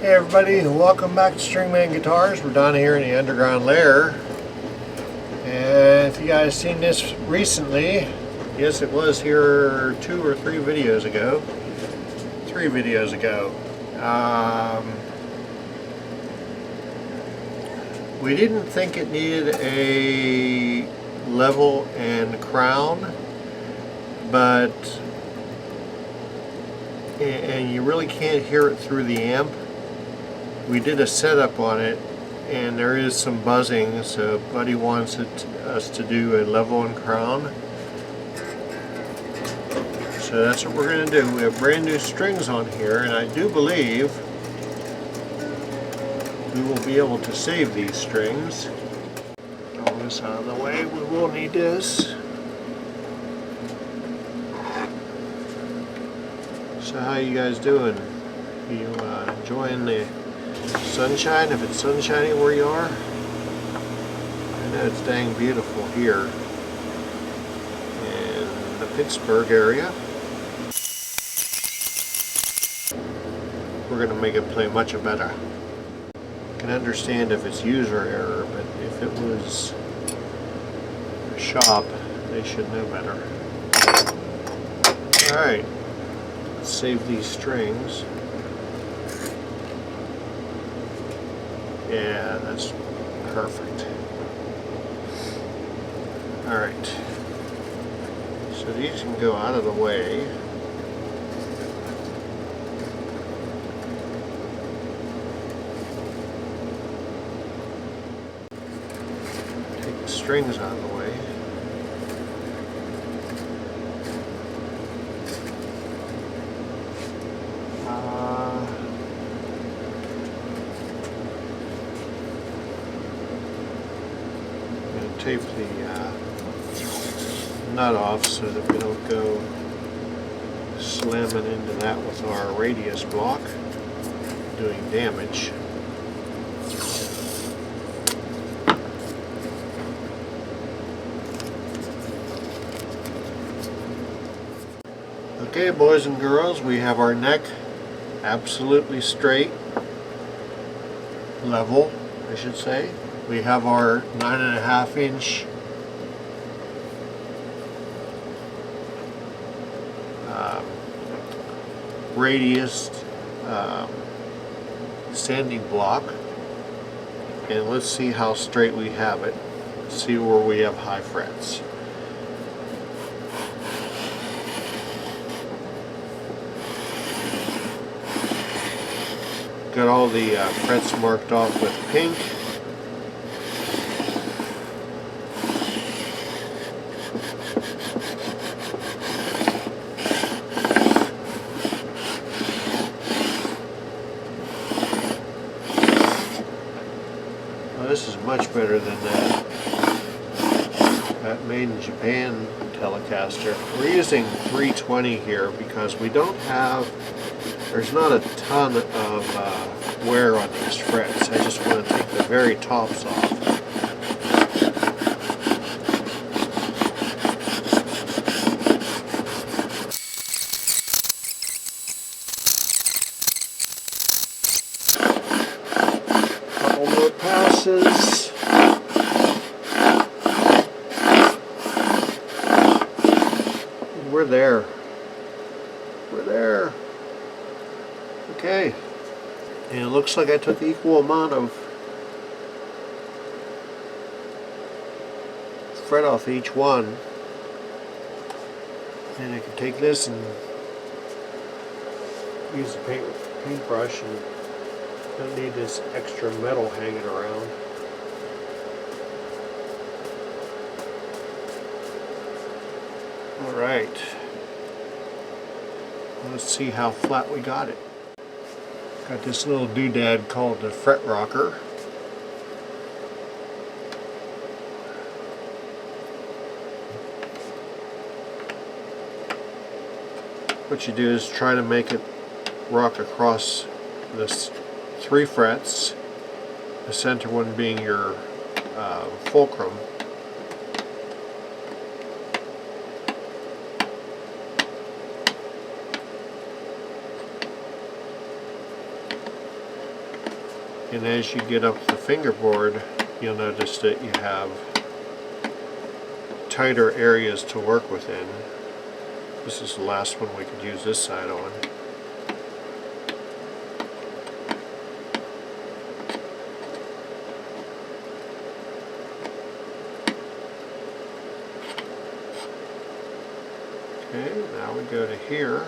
Hey everybody, welcome back to Stringman Guitars. We're down here in the underground lair. And if you guys seen this recently, yes, it was here 2 or 3 videos ago. 3 videos ago. We didn't think it needed a level and crown, but you really can't hear it through the amp. We did a setup on it and there is some buzzing, so Buddy wants us to do a level and crown. So that's what we're going to do. We have brand new strings on here, and I do believe we will be able to save these strings. All this out of the way, we will need this. So how you guys doing? You enjoying the sunshine, if it's sunshiny where you are? I know it's dang beautiful here in the Pittsburgh area. We're going to make it play much better. I can understand if it's user error, but if it was a shop, they should know better. Alright, let's save these strings. Yeah, that's perfect. Alright. So these can go out of the way. Take the strings out of the way. Tape the nut off so that we don't go slamming into that with our radius block, doing damage. Okay, boys and girls, we have our neck absolutely straight, level, I should say. We have our 9.5 inch radius sanding block, and let's see how straight we have it. Let's see where we have high frets. Got all the frets marked off with pink. This is much better than that made in Japan Telecaster. We're using 320 here because we don't have, there's not a ton of wear on these frets. I just want to take the very tops off. Passes. We're there. We're there. Okay. And it looks like I took equal amount of fret off each one. And I can take this and use the paintbrush and don't need this extra metal hanging around. Alright. Let's see how flat we got it. Got this little doodad called the fret rocker. What you do is try to make it rock across this 3 frets, the center one being your fulcrum. And as you get up the fingerboard, you'll notice that you have tighter areas to work within. This is the last one we could use this side on. Okay, now we go to here.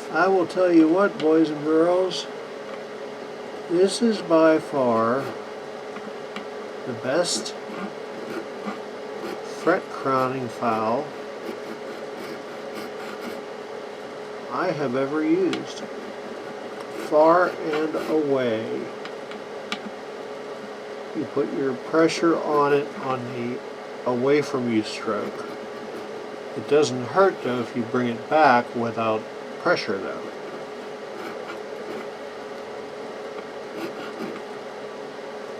I will tell you what, boys and girls, this is by far the best fret crowning file I have ever used, far and away. You put your pressure on it on the away from you stroke. It doesn't hurt though if you bring it back without pressure though.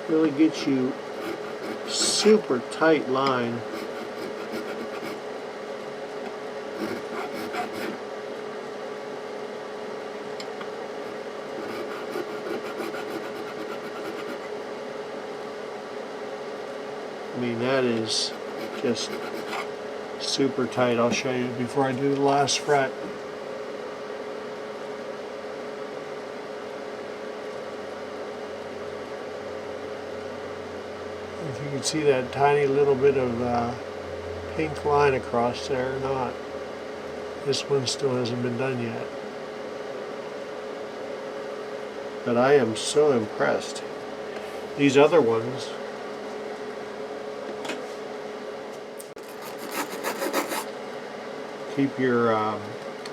Really gets you super tight line. I mean, that is just super tight. I'll show you before I do the last fret. If you can see that tiny little bit of pink line across there or not. This one still hasn't been done yet. But I am so impressed. These other ones, keep your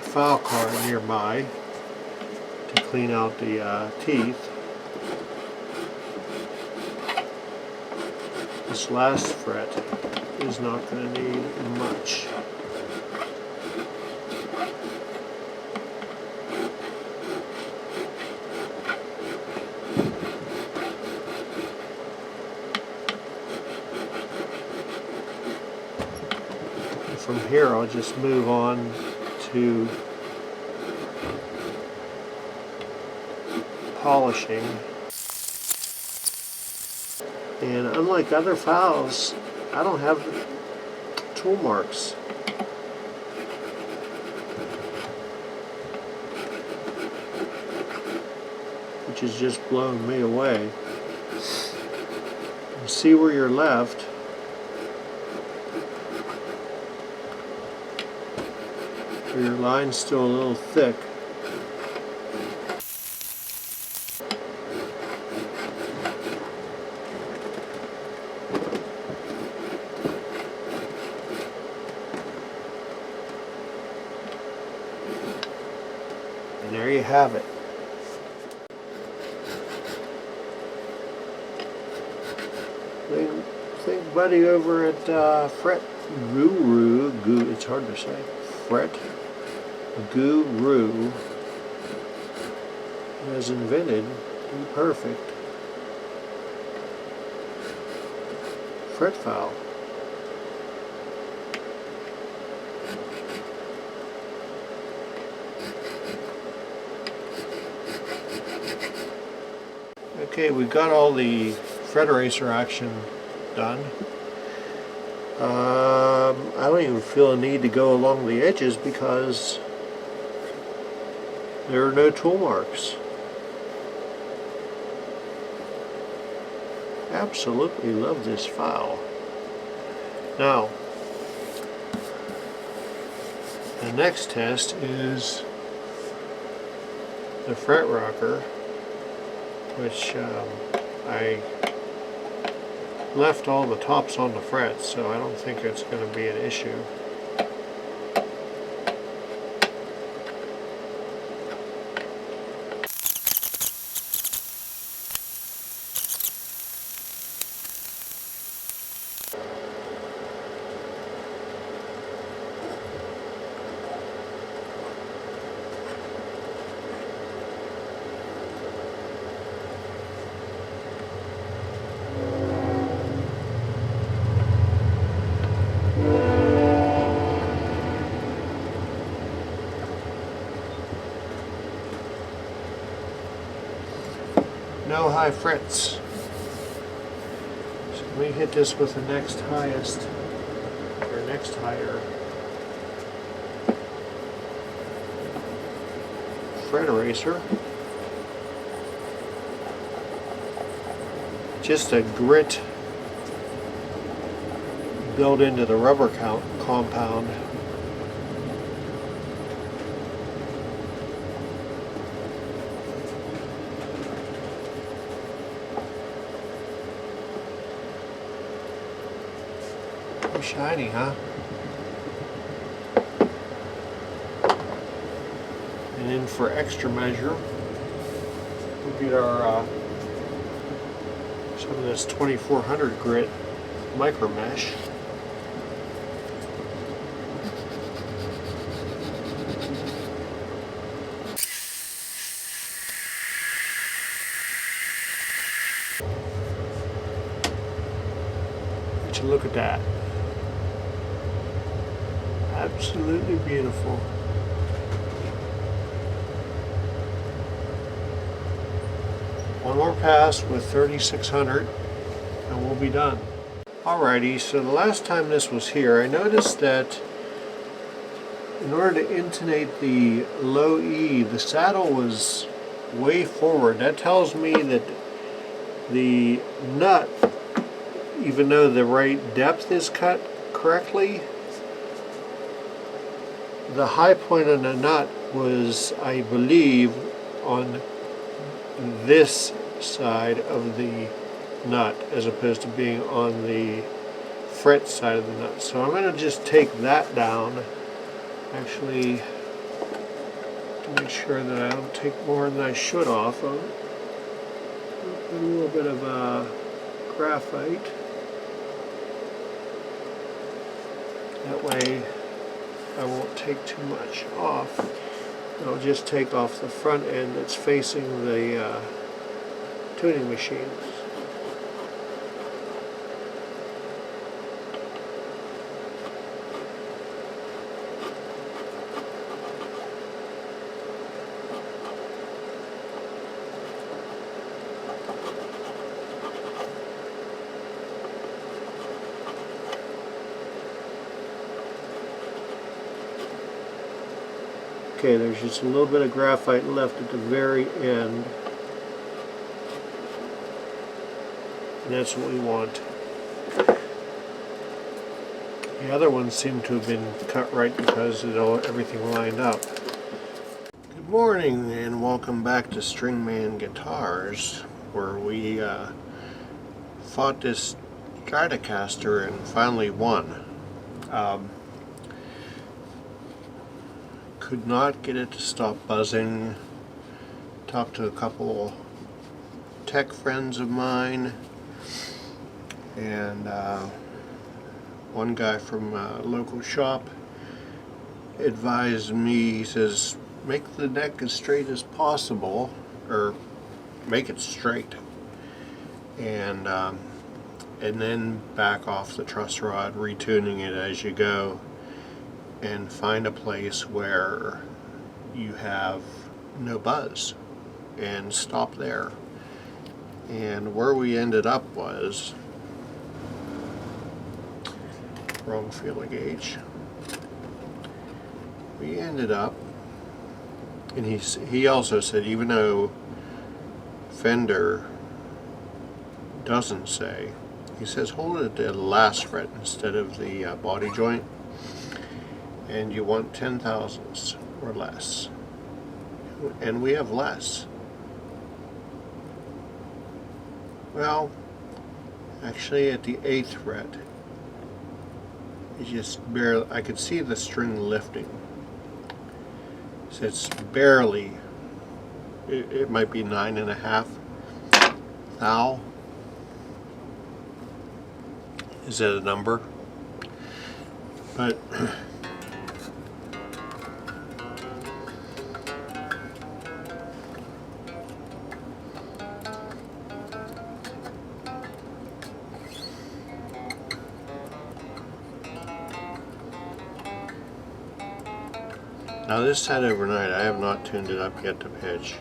file card nearby to clean out the teeth. This last fret is not going to need much. From here I'll just move on to polishing. And unlike other files, I don't have tool marks. Which is just blowing me away. You see where you're left. Your line's still a little thick. And there you have it. Think buddy over at Fret Guru, it's hard to say, Fret Guru has invented Perfect. Fret file. Okay, we've got all the fret eraser action done. I don't even feel a need to go along the edges because there are no tool marks. Absolutely love this file. Now, the next test is the fret rocker, which I left all the tops on the frets, so I don't think it's going to be an issue. No high frets. So let me hit this with the next highest, or next higher fret eraser. Just a grit built into the rubber compound. Shiny, huh? And then for extra measure, we get our some of this 2400 grit micro mesh. Would you look at that? Absolutely beautiful. One more pass with 3600 and we'll be done. Alrighty, so the last time this was here, I noticed that in order to intonate the low E, the saddle was way forward. That tells me that the nut, even though the right depth is cut correctly, the high point on the nut was, I believe, on this side of the nut as opposed to being on the fret side of the nut. So I'm going to just take that down, actually, to make sure that I don't take more than I should off of it. A little bit of graphite. That way I won't take too much off. I'll just take off the front end that's facing the tuning machine. Okay, there's just a little bit of graphite left at the very end. And that's what we want. The other ones seem to have been cut right because everything lined up. Good morning and welcome back to Stringman Guitars, where we fought this Stratocaster and finally won. Could not get it to stop buzzing. Talked to a couple tech friends of mine, and one guy from a local shop advised me, he says, make the neck as straight as possible, or make it straight, and then back off the truss rod, retuning it as you go, and find a place where you have no buzz and stop there. And where we ended up was wrong feeler gauge. We ended up, and he also said, even though Fender doesn't say, he says hold it at the last fret instead of the body joint, and you want 10,000ths or less, and we have less. Well, actually at the 8th fret, it just barely, I could see the string lifting. So it's barely, it might be 9.5 thou. Is that a number? But now this sat overnight. I have not tuned it up yet to pitch.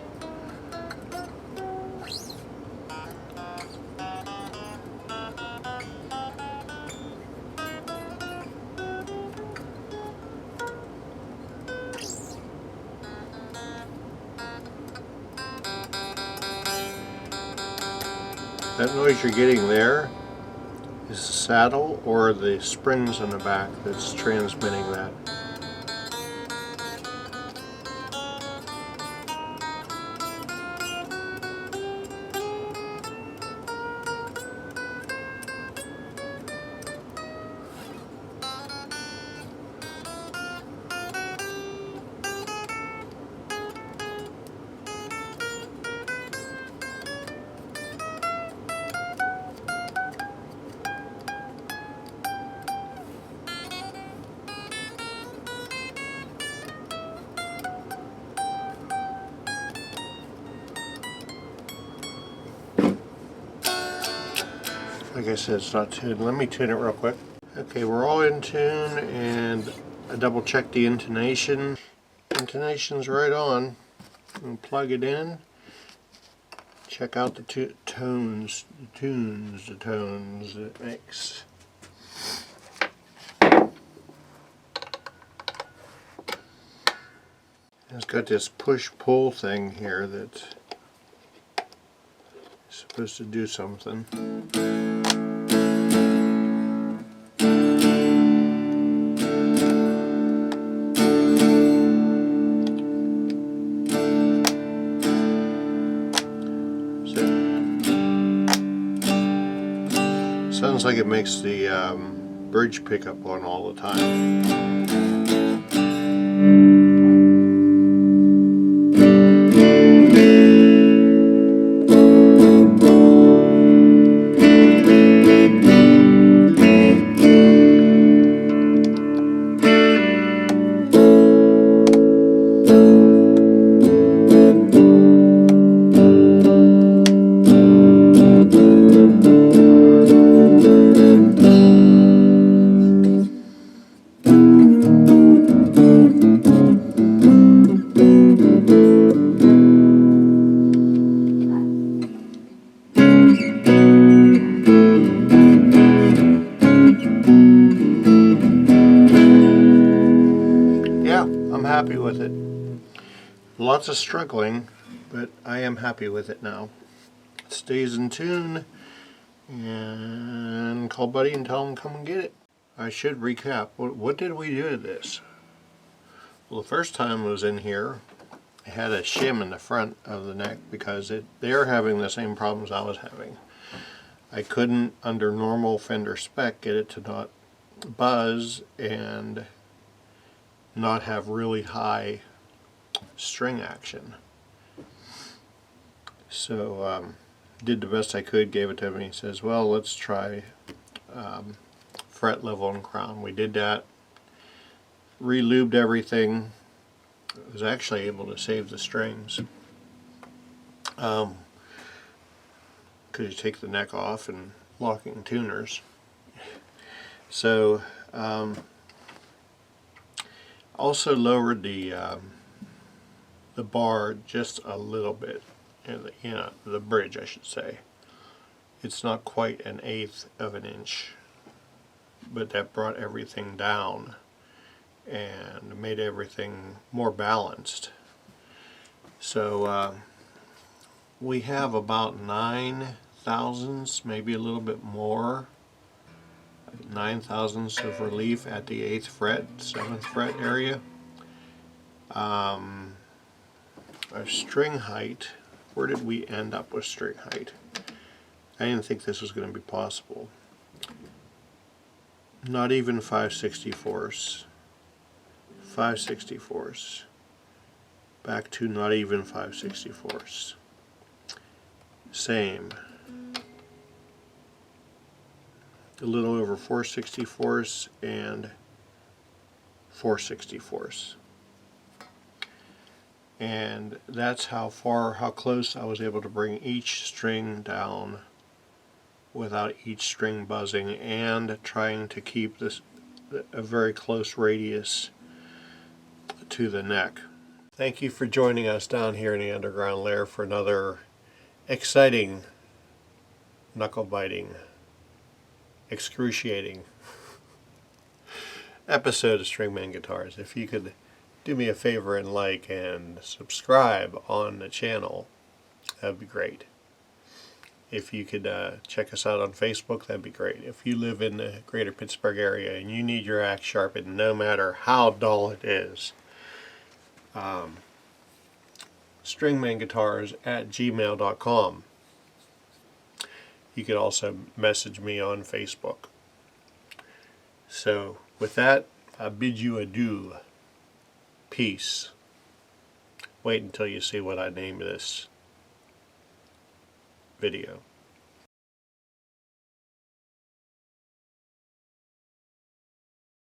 That noise you're getting there is the saddle or the springs in the back that's transmitting that. Like I said, it's not tuned. Let me tune it real quick. Okay, we're all in tune, and I double checked the intonation. Intonation's right on. And plug it in. Check out the tones it makes. It's got this push-pull thing here that's supposed to do something. Sounds like it makes the bridge pickup on all the time. I'm happy with it. Lots of struggling, but I am happy with it now. It stays in tune, and call Buddy and tell him to come and get it. I should recap. What did we do to this? Well, the first time it was in here, it had a shim in the front of the neck because they're having the same problems I was having. I couldn't, under normal Fender spec, get it to not buzz and not have really high string action. So did the best I could, gave it to him, and he says, well, let's try fret level and crown. We did that, re-lubed everything. I was actually able to save the strings. because you take the neck off and locking tuners. So also lowered the bar just a little bit, the bridge I should say. It's not quite 1/8 of an inch, but that brought everything down and made everything more balanced. So we have about 9 thousandths, maybe a little bit more, 9 thousandths of relief at the 8th fret, 7th fret area. Our string height, where did we end up with string height? I didn't think this was going to be possible. Not even 5/64ths. 5/64ths. Back to not even 5/64ths. Same. A little over 4/64ths and 4/64ths. And that's how close I was able to bring each string down without each string buzzing, and trying to keep this a very close radius to the neck. Thank you for joining us down here in the underground lair for another exciting, knuckle biting, excruciating episode of Stringman Guitars. If you could do me a favor and like and subscribe on the channel, that'd be great. If you could check us out on Facebook, that'd be great. If you live in the greater Pittsburgh area and you need your axe sharpened no matter how dull it is, stringmanguitars@gmail.com. You could also message me on Facebook. So with that, I bid you adieu. Peace. Wait until you see what I name this video.